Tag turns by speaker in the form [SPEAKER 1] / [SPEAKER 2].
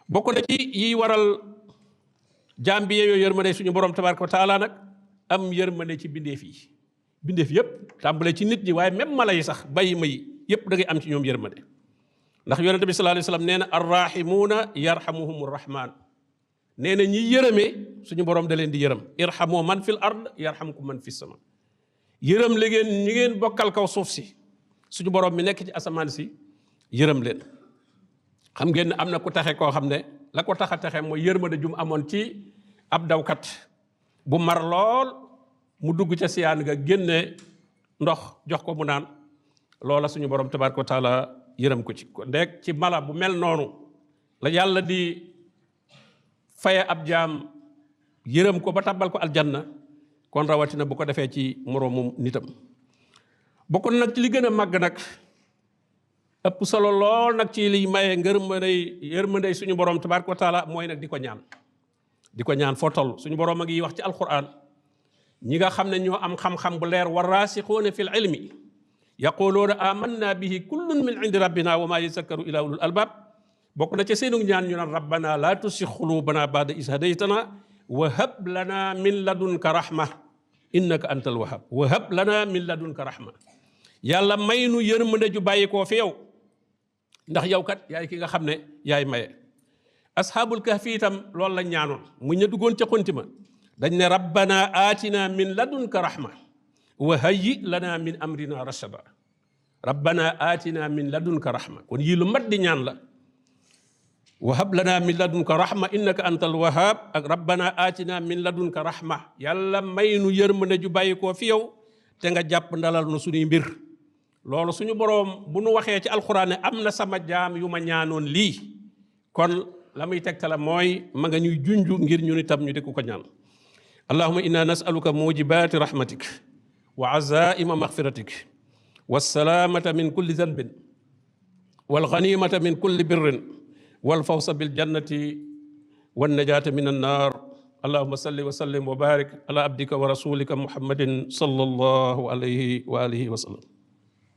[SPEAKER 1] bokk na ci yi waral jaam bi yeeyoo yërmande suñu borom tabaraka wa taala nag am yërmande ci bindeef yi bindeef yépp tàmbale ci nit ñi waaye même mala yi sax bàyyi ma yi yépp da ngay am ci ñoom yërmande ndax yonente bi sallallahu alayhi wasallam nee na arrahimuuna yarhamuhumur rahman nee na ñi yërëmee suñu borom da leen di yërëm irhamu man fil ard yarhamkum man fis sama yërëm léegéen ñi ngeen bokkal kaw suuf si suñu borom mi nekk ci asamaan si yërëm leen xam ngeen ne am na ku taxe koo xam ne la ko tax a taxe mooy yërmande jum amoon ci ab dawkat bu mar lool mu dugg ca siyaan nga génne ndox jox ko mu naan loola suñu borom tabaraka wa taala yërëm ko ci ndek ci mala bu mel noonu la yàlla di faye ab jaam yërëm ko ba tabbal ko aljanna kon rawatina bu ko defee ci moroomum nitam bokk na nag ci li gën a màgg nag ëpp solo lool nag ci liy maye yërmandey suñu borom tabaraka wa taala mooy nag di ko ñaan foo toll suñu borom a ngi wax ci alquran ñi nga xam ne ñoo am xam-xam bu leer warraasixuuna fil ilmi yaquluuna amanna bihi kullun min indi rabbina wa ma yazakkaru illa ulul albab bokk na ca seenu ñaan ñu naan rabbana la tusi xulubana ba'da is hadaytana wa hab lana min ladunka rahma innaka antal wahhab wa hab lana min ladunka rahma yàlla may nu yërmande ju bàyyi koo fi yow ndax yow kat yaay ki nga xam ne yaay maye ashaabul kahfi itam loolu la ñaanoon mu ña duggoon ca xunti ma dañ ne rabbana aatina min ladunka rahma wa hayyi lana min amrina rashada rabbana aatina min ladunka rahma kon yii lu mat di ñaan la wa hab lana min ladunka rahma innaka antal wahhab ak rabbana aatina min ladunka rahma yàlla may nu yërmande ju bàyyi koo fi yow te nga jàpp ndalal nu suñuy mbir loolu suñu boroom bu nu waxee ci alxuraan ne am na sama jaam yu ma ñaanoon lii kon la muy tegtale mooy ma nga ñuy junju ngir ñun itam ñu di ko ñaan allahumma inna nas'aluka mujibati rahmatik wa azaima maghfiratik wassalamata min kulli dhanbin wal ghanimata min kulli birrin wal fawsa bil jannati wan najata min an-nar allahumma salli wa sallim wa barik ala abdika wa rasulika muhammadin sallallahu alayhi wa alihi wa sallam